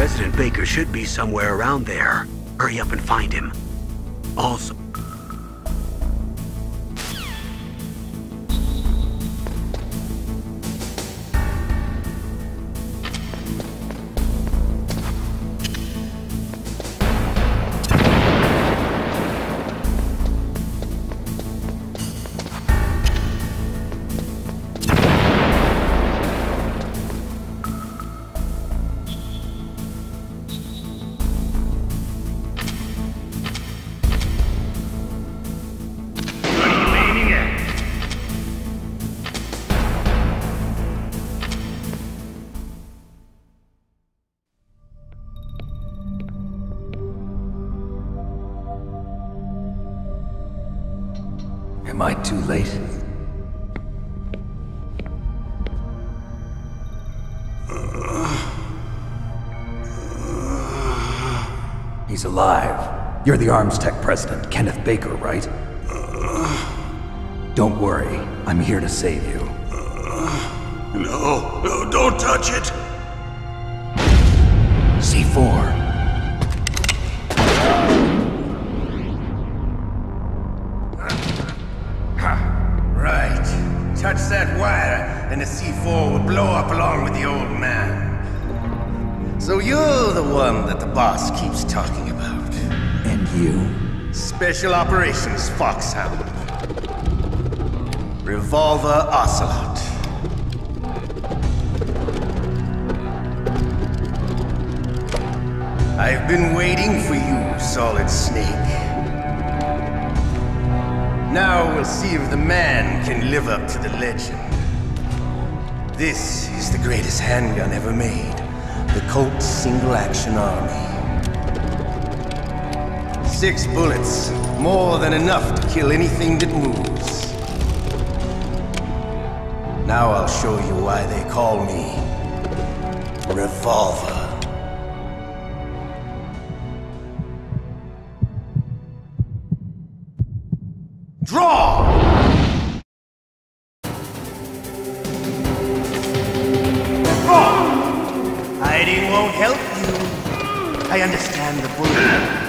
President Baker should be somewhere around there. Hurry up and find him. Also... Am I too late? He's alive. You're the Arms Tech president, Kenneth Baker, right? Don't worry. I'm here to save you. No, don't touch it! C4. Right. Touch that wire, and the C4 will blow up along with the old man. So you're the one that the boss keeps talking about. And you? Special Operations Foxhound. Revolver Ocelot. I've been waiting for you, Solid Snake. Now we'll see if the man can live up to the legend. This is the greatest handgun ever made. The Colt Single Action Army. 6 bullets, more than enough to kill anything that moves. Now I'll show you why they call me Revolver. Draw! Wrong! Hiding won't help you. I understand the bullet.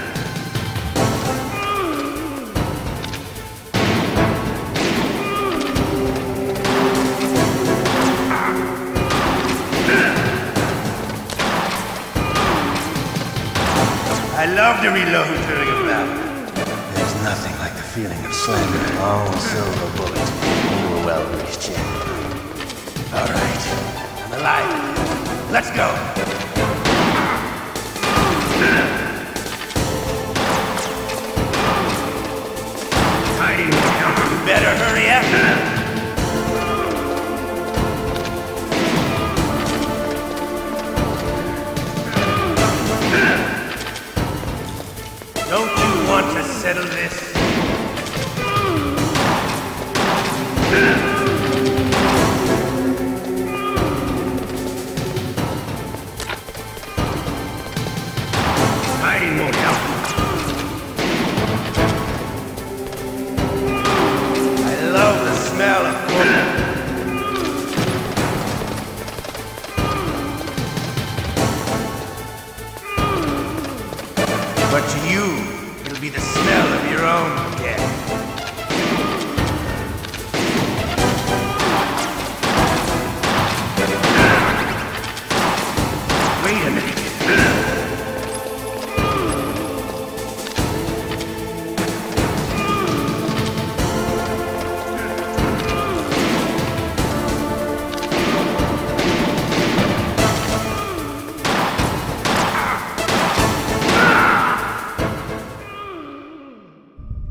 I love to reload during a battle. There's nothing like the feeling of slamming a long silver bullet into a well-greased chin. All right, I'm alive. Let's go. Hiding now. You better hurry up. Don't you want to settle this? Hiding won't help. I love the smell of bullet. But to you, it'll be the smell of your own death. Wait a minute.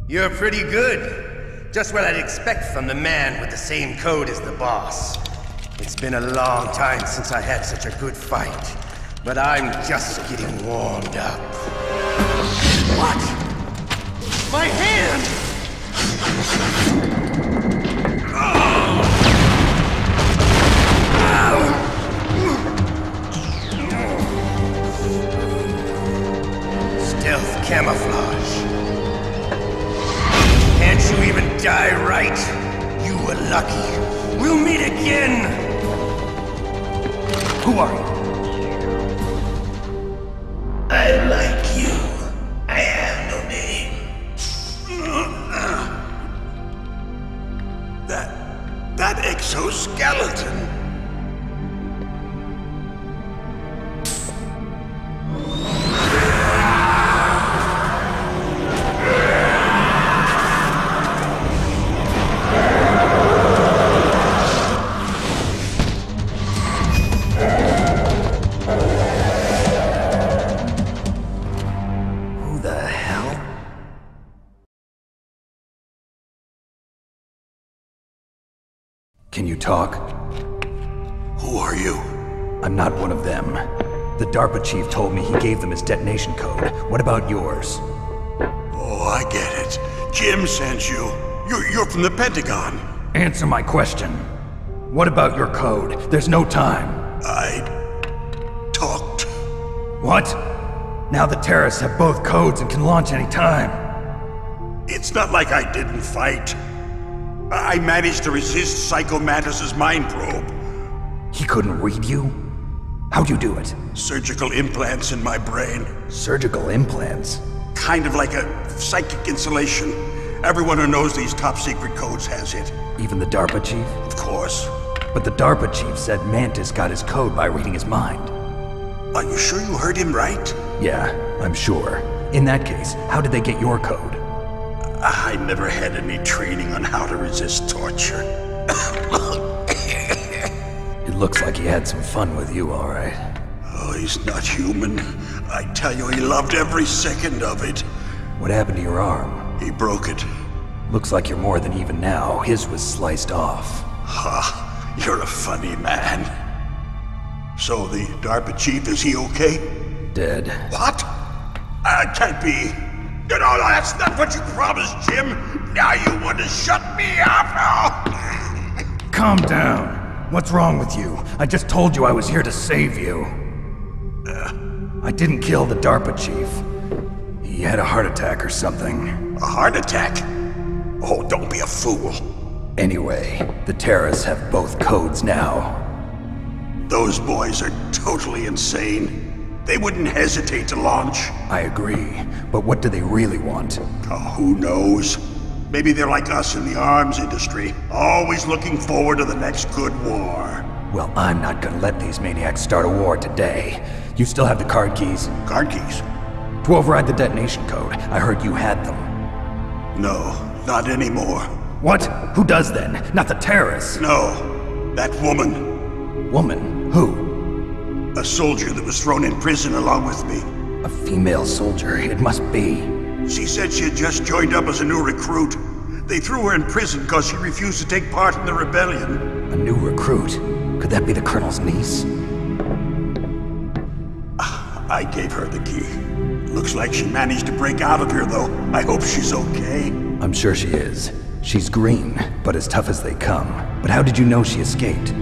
You're pretty good. Just what I'd expect from the man with the same code as the boss. It's been a long time since I had such a good fight, but I'm just getting warmed up. What? My hand! Stealth camouflage. Can't you even die right? You were lucky. We'll meet again! Who are you? I'm like you. I have no name. That exoskeleton. Who the hell? Can you talk? Who are you? I'm not one of them. The DARPA chief told me he gave them his detonation code. What about yours? Oh, I get it. Jim sent you. You're from the Pentagon. Answer my question. What about your code? There's no time. I talked. What? Now the terrorists have both codes and can launch any time. It's not like I didn't fight. I managed to resist Psycho Mantis's mind probe. He couldn't read you? How'd you do it? Surgical implants in my brain. Surgical implants? Kind of like a psychic insulation. Everyone who knows these top secret codes has it. Even the DARPA chief? Of course. But the DARPA chief said Mantis got his code by reading his mind. Are you sure you heard him right? Yeah, I'm sure. In that case, how did they get your code? I never had any training on how to resist torture. It looks like he had some fun with you, all right. Oh, he's not human. I tell you, he loved every second of it. What happened to your arm? He broke it. Looks like you're more than even now. His was sliced off. Ha, you're a funny man. So the DARPA chief, is he okay? Dead. What? Can't be. No, that's not what you promised, Jim. Now you want to shut me up? Calm down. What's wrong with you? I just told you I was here to save you. I didn't kill the DARPA chief. He had a heart attack or something. A heart attack? Oh, don't be a fool. Anyway, the terrorists have both codes now. Those boys are totally insane. They wouldn't hesitate to launch. I agree, but what do they really want? Oh, who knows? Maybe they're like us in the arms industry, always looking forward to the next good war. Well, I'm not gonna let these maniacs start a war today. You still have the card keys? Card keys? To override the detonation code. I heard you had them. No, not anymore. What? Who does then? Not the terrorists? No, that woman. Woman? Who? A soldier that was thrown in prison along with me. A female soldier, it must be. She said she had just joined up as a new recruit. They threw her in prison because she refused to take part in the rebellion. A new recruit? Could that be the Colonel's niece? I gave her the key. Looks like she managed to break out of here, though. I hope she's okay. I'm sure she is. She's green, but as tough as they come. But how did you know she escaped?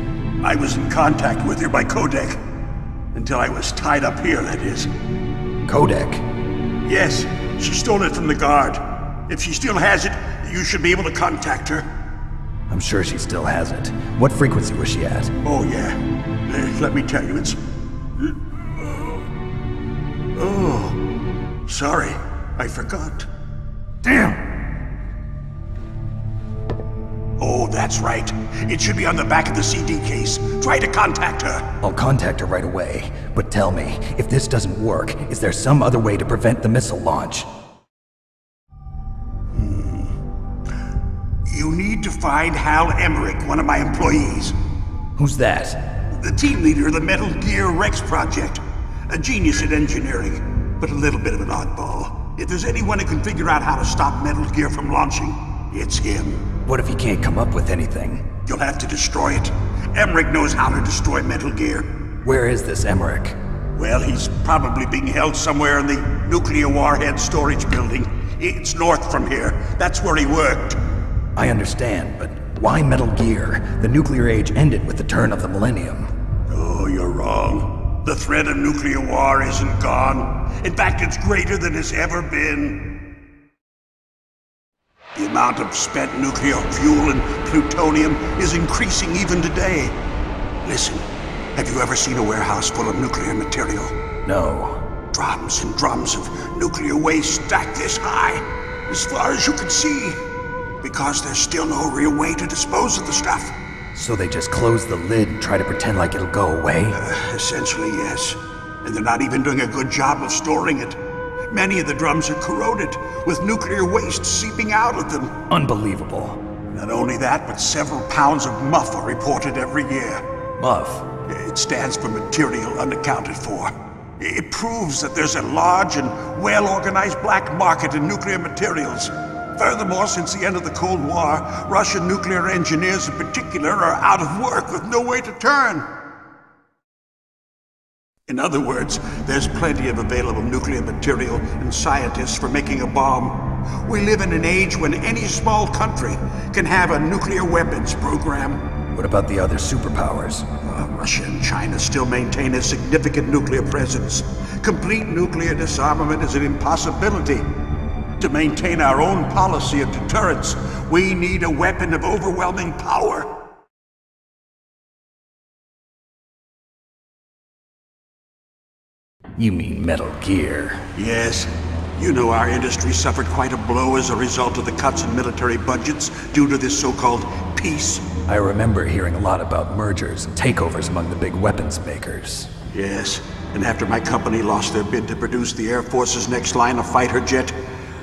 I was in contact with her by codec. Until I was tied up here, that is. Codec? Yes, she stole it from the guard. If she still has it, you should be able to contact her. I'm sure she still has it. What frequency was she at? Oh, yeah. Let me tell you, it's... Oh, sorry. I forgot. Damn! Oh, that's right. It should be on the back of the CD case. Try to contact her. I'll contact her right away. But tell me, if this doesn't work, is there some other way to prevent the missile launch? You need to find Hal Emmerich, one of my employees. Who's that? The team leader of the Metal Gear Rex project. A genius at engineering, but a little bit of an oddball. If there's anyone who can figure out how to stop Metal Gear from launching, it's him. What if he can't come up with anything? You'll have to destroy it. Emmerich knows how to destroy Metal Gear. Where is this Emmerich? Well, he's probably being held somewhere in the nuclear warhead storage building. It's north from here. That's where he worked. I understand, but why Metal Gear? The nuclear age ended with the turn of the millennium. Oh, you're wrong. The threat of nuclear war isn't gone. In fact, it's greater than it's ever been. The amount of spent nuclear fuel and plutonium is increasing even today. Listen, have you ever seen a warehouse full of nuclear material? No. Drums and drums of nuclear waste stacked this high, as far as you can see. Because there's still no real way to dispose of the stuff. So they just close the lid and try to pretend like it'll go away? Essentially, yes. And they're not even doing a good job of storing it. Many of the drums are corroded, with nuclear waste seeping out of them. Unbelievable. Not only that, but several pounds of muff are reported every year. Muff? It stands for material unaccounted for. It proves that there's a large and well-organized black market in nuclear materials. Furthermore, since the end of the Cold War, Russian nuclear engineers in particular are out of work with no way to turn. In other words, there's plenty of available nuclear material and scientists for making a bomb. We live in an age when any small country can have a nuclear weapons program. What about the other superpowers? Russia and China still maintain a significant nuclear presence. Complete nuclear disarmament is an impossibility. To maintain our own policy of deterrence, we need a weapon of overwhelming power. You mean Metal Gear? Yes. You know our industry suffered quite a blow as a result of the cuts in military budgets due to this so-called peace. I remember hearing a lot about mergers and takeovers among the big weapons makers. Yes, and after my company lost their bid to produce the Air Force's next line of fighter jet,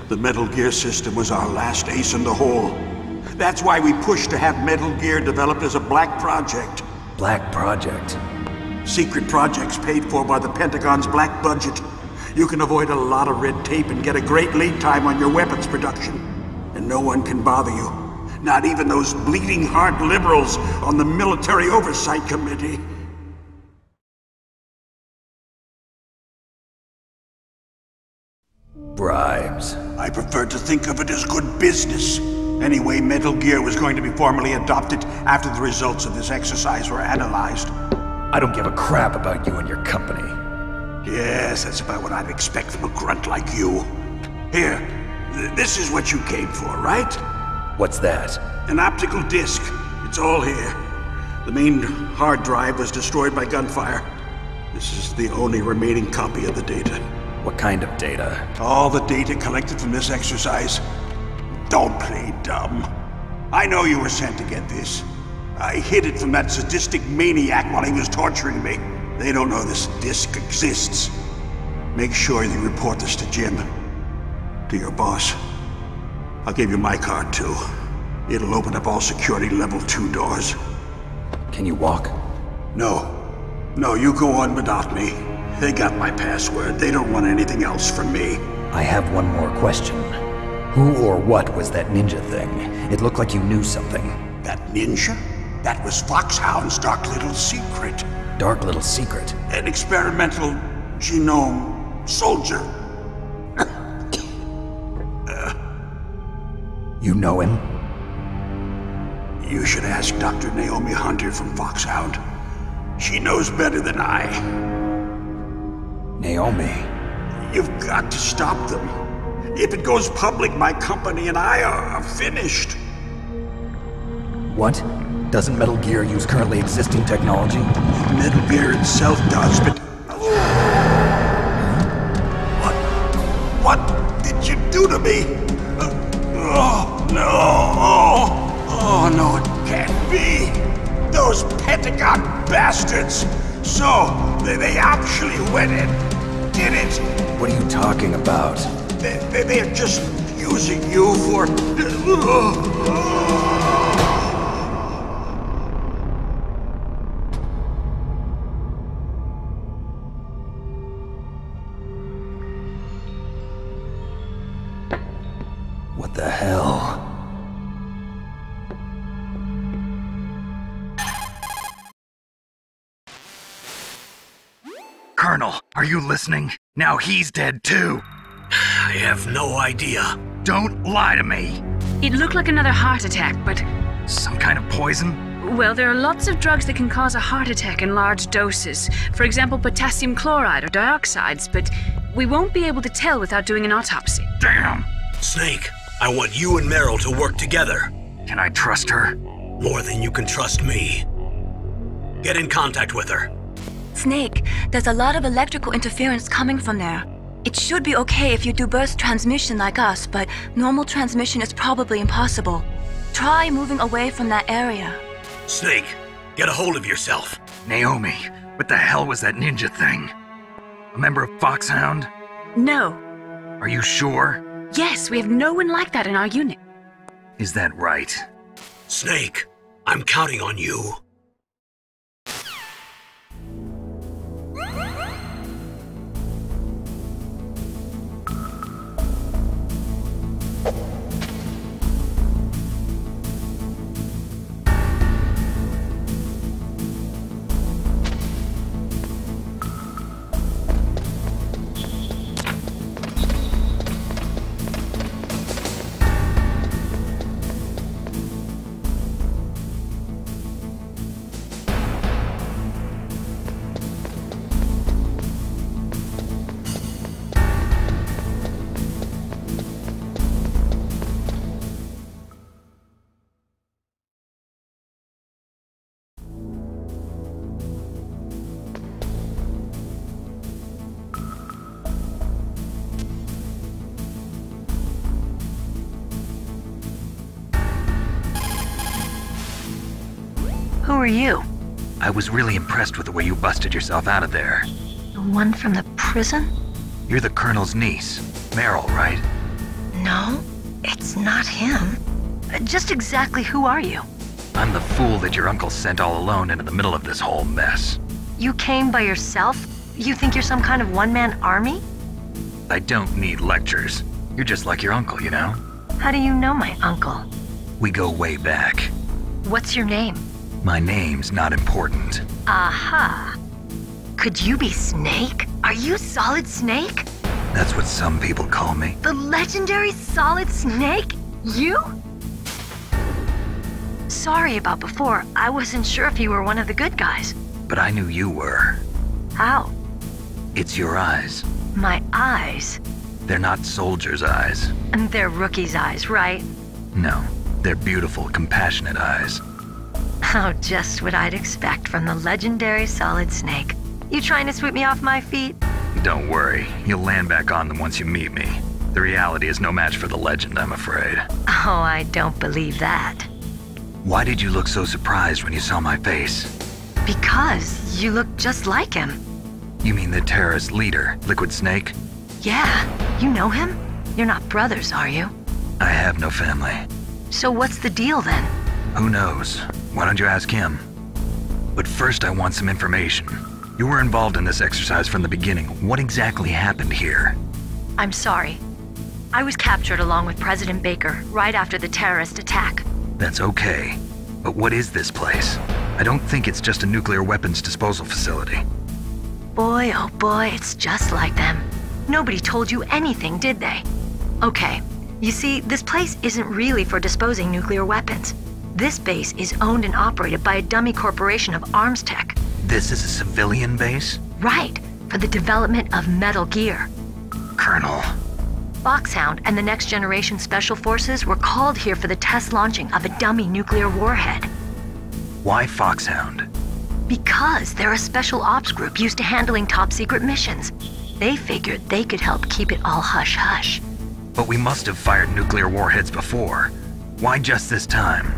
the Metal Gear system was our last ace in the hole. That's why we pushed to have Metal Gear developed as a black project. Black project? Secret projects paid for by the Pentagon's black budget. You can avoid a lot of red tape and get a great lead time on your weapons production. And no one can bother you. Not even those bleeding heart liberals on the Military Oversight Committee. Bribes. I prefer to think of it as good business. Anyway, Metal Gear was going to be formally adopted after the results of this exercise were analyzed. I don't give a crap about you and your company. Yes, that's about what I'd expect from a grunt like you. Here, this is what you came for, right? What's that? An optical disc. It's all here. The main hard drive was destroyed by gunfire. This is the only remaining copy of the data. What kind of data? All the data collected from this exercise. Don't play dumb. I know you were sent to get this. I hid it from that sadistic maniac while he was torturing me. They don't know this disc exists. Make sure you report this to Jim. To your boss. I'll give you my card too. It'll open up all security level 2 doors. Can you walk? No. No, you go on without me. They got my password. They don't want anything else from me. I have one more question. Who or what was that ninja thing? It looked like you knew something. That ninja? That was Foxhound's dark little secret. Dark little secret? An experimental genome soldier. You know him? You should ask Dr. Naomi Hunter from Foxhound. She knows better than I. Naomi? You've got to stop them. If it goes public, my company and I are finished. What? Doesn't Metal Gear use currently existing technology? Metal Gear itself does, but... What did you do to me? Oh, no. Oh, no, it can't be. Those Pentagon bastards. So, they actually went and did it. What are you talking about? They're just using you for... What the hell? Colonel, are you listening? Now he's dead too. I have no idea. Don't lie to me. It looked like another heart attack, but... Some kind of poison? Well, there are lots of drugs that can cause a heart attack in large doses. For example, potassium chloride or dioxides, but we won't be able to tell without doing an autopsy. Damn! Snake, I want you and Meryl to work together. Can I trust her? More than you can trust me. Get in contact with her. Snake, there's a lot of electrical interference coming from there. It should be okay if you do burst transmission like us, but normal transmission is probably impossible. Try moving away from that area. Snake, get a hold of yourself. Naomi, what the hell was that ninja thing? A member of Foxhound? No. Are you sure? Yes, we have no one like that in our unit. Is that right? Snake, I'm counting on you. Who are you? I was really impressed with the way you busted yourself out of there. The one from the prison? You're the Colonel's niece, Meryl, right? No, it's not him. Just exactly who are you? I'm the fool that your uncle sent all alone into the middle of this whole mess. You came by yourself? You think you're some kind of one-man army? I don't need lectures. You're just like your uncle, you know? How do you know my uncle? We go way back. What's your name? My name's not important. Aha. Could you be Snake? Are you Solid Snake? That's what some people call me. The legendary Solid Snake? You? Sorry about before. I wasn't sure if you were one of the good guys. But I knew you were. How? It's your eyes. My eyes? They're not soldiers' eyes. And they're rookies' eyes, right? No, they're beautiful, compassionate eyes. Oh, just what I'd expect from the legendary Solid Snake. You trying to sweep me off my feet? Don't worry, you'll land back on them once you meet me. The reality is no match for the legend, I'm afraid. Oh, I don't believe that. Why did you look so surprised when you saw my face? Because you look just like him. You mean the terrorist leader, Liquid Snake? Yeah, you know him? You're not brothers, are you? I have no family. So what's the deal then? Who knows? Why don't you ask him? But first I want some information. You were involved in this exercise from the beginning. What exactly happened here? I'm sorry. I was captured along with President Baker right after the terrorist attack. That's okay. But what is this place? I don't think it's just a nuclear weapons disposal facility. Boy, oh boy, it's just like them. Nobody told you anything, did they? Okay, you see, this place isn't really for disposing nuclear weapons. This base is owned and operated by a dummy corporation of arms tech. This is a civilian base? Right, for the development of Metal Gear. Colonel. Foxhound and the Next Generation Special Forces were called here for the test launching of a dummy nuclear warhead. Why Foxhound? Because they're a special ops group used to handling top secret missions. They figured they could help keep it all hush-hush. But we must have fired nuclear warheads before. Why just this time?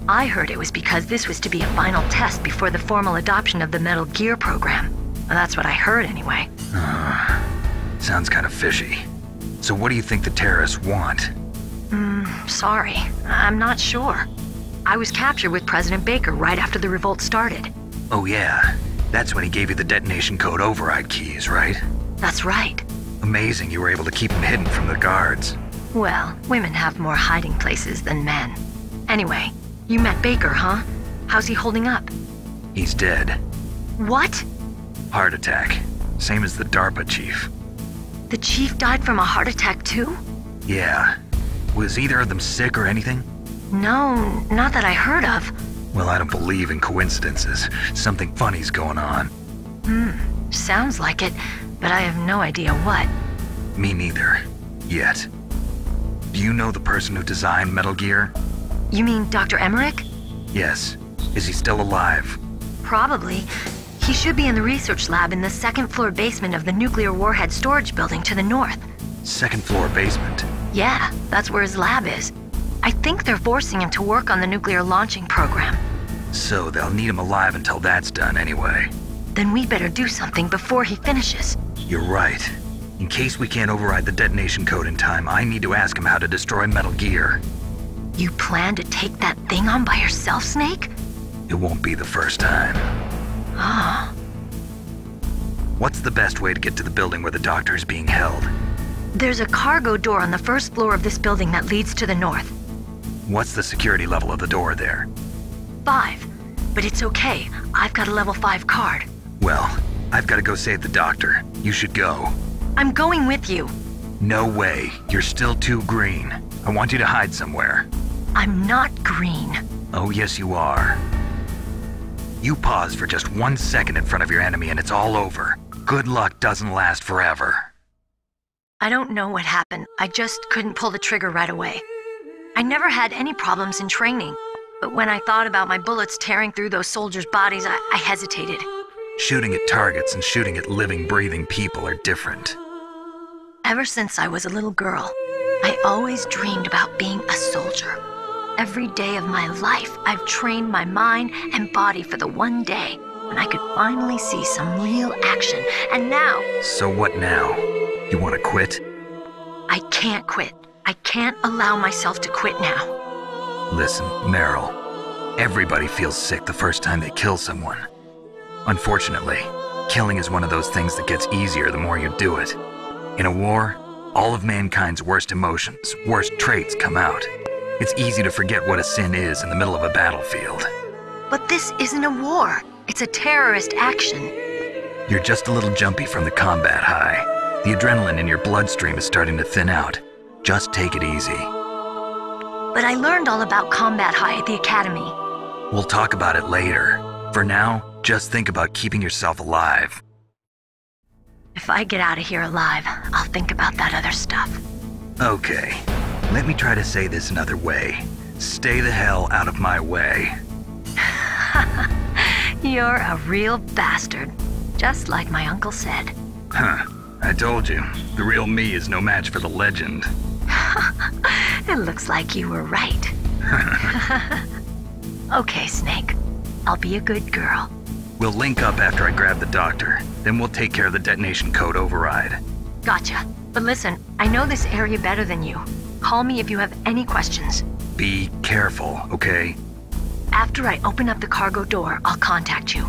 I heard it was because this was to be a final test before the formal adoption of the Metal Gear program. Well, that's what I heard anyway. Sounds kind of fishy. So what do you think the terrorists want? Sorry. I'm not sure. I was captured with President Baker right after the revolt started. Oh yeah, that's when he gave you the detonation code override keys, right? That's right. Amazing you were able to keep them hidden from the guards. Well, women have more hiding places than men. Anyway, you met Baker, huh? How's he holding up? He's dead. What? Heart attack. Same as the DARPA chief. The chief died from a heart attack too? Yeah. Was either of them sick or anything? No, not that I heard of. Well, I don't believe in coincidences. Something funny's going on. Sounds like it, but I have no idea what. Me neither. Yet. Do you know the person who designed Metal Gear? You mean Dr. Emmerich? Yes. Is he still alive? Probably. He should be in the research lab in the second-floor basement of the nuclear warhead storage building to the north. Second floor basement. Yeah, that's where his lab is. I think they're forcing him to work on the nuclear launching program. So they'll need him alive until that's done anyway. Then we better do something before he finishes. You're right. In case we can't override the detonation code in time, I need to ask him how to destroy Metal Gear. You plan to take that thing on by yourself, Snake? It won't be the first time. Ah. What's the best way to get to the building where the doctor is being held? There's a cargo door on the first floor of this building that leads to the north. What's the security level of the door there? 5. But it's okay. I've got a level 5 card. Well, I've got to go save the doctor. You should go. I'm going with you. No way. You're still too green. I want you to hide somewhere. I'm not green. Oh, yes, you are. You pause for just 1 second in front of your enemy and it's all over. Good luck doesn't last forever. I don't know what happened. I just couldn't pull the trigger right away. I never had any problems in training, but when I thought about my bullets tearing through those soldiers' bodies, I hesitated. Shooting at targets and shooting at living, breathing people are different. Ever since I was a little girl, I always dreamed about being a soldier. Every day of my life, I've trained my mind and body for the one day when I could finally see some real action, and now... So what now? You want to quit? I can't quit. I can't allow myself to quit now. Listen, Meryl, everybody feels sick the first time they kill someone. Unfortunately, killing is one of those things that gets easier the more you do it. In a war, all of mankind's worst emotions, worst traits come out. It's easy to forget what a sin is in the middle of a battlefield. But this isn't a war. It's a terrorist action. You're just a little jumpy from the combat high. The adrenaline in your bloodstream is starting to thin out. Just take it easy. But I learned all about combat high at the academy. We'll talk about it later. For now, just think about keeping yourself alive. If I get out of here alive, I'll think about that other stuff. Okay, let me try to say this another way. Stay the hell out of my way. You're a real bastard, just like my uncle said. Huh, I told you, the real me is no match for the legend. It looks like you were right. Okay, Snake, I'll be a good girl. We'll link up after I grab the doctor, then we'll take care of the detonation code override. Gotcha. But listen, I know this area better than you. Call me if you have any questions. Be careful, okay? After I open up the cargo door, I'll contact you.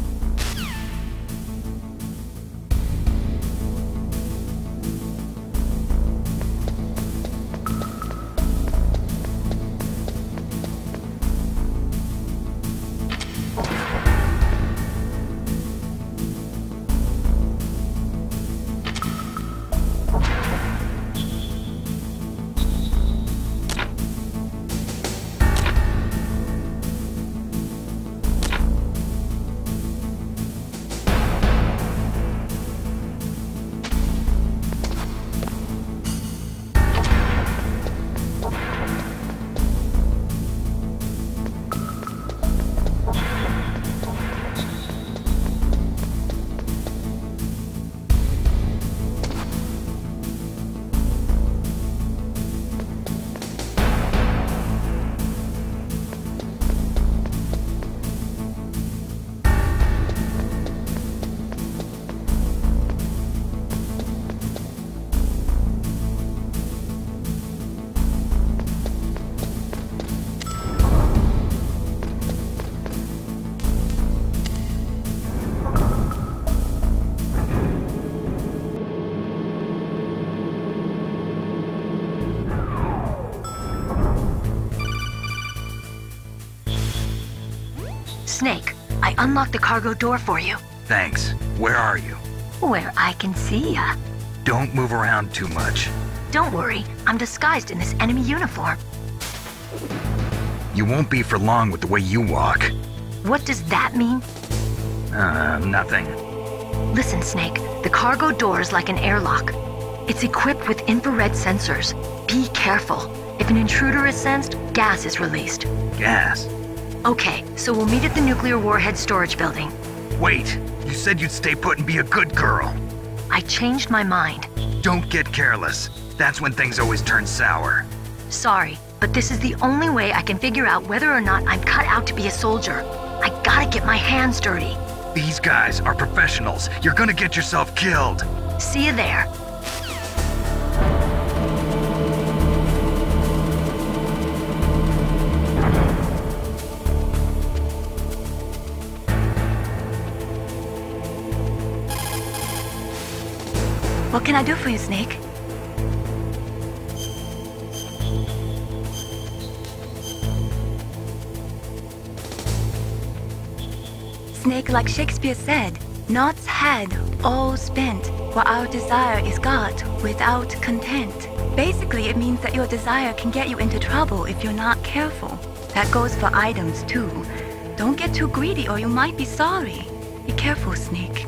Snake, I unlocked the cargo door for you. Thanks. Where are you? Where I can see ya. Don't move around too much. Don't worry, I'm disguised in this enemy uniform. You won't be for long with the way you walk. What does that mean? Nothing. Listen, Snake, the cargo door is like an airlock. It's equipped with infrared sensors. Be careful. If an intruder is sensed, gas is released. Gas? Okay, so we'll meet at the nuclear warhead storage building. Wait, You said you'd stay put and be a good girl. I changed my mind. Don't get careless. That's when things always turn sour. Sorry, but this is the only way I can figure out whether or not I'm cut out to be a soldier. I gotta get my hands dirty. These guys are professionals. You're gonna get yourself killed. See you there. What can I do for you, Snake? Snake, like Shakespeare said, knots had, all spent, while our desire is got without content. Basically, it means that your desire can get you into trouble if you're not careful. That goes for items, too. Don't get too greedy or you might be sorry. Be careful, Snake.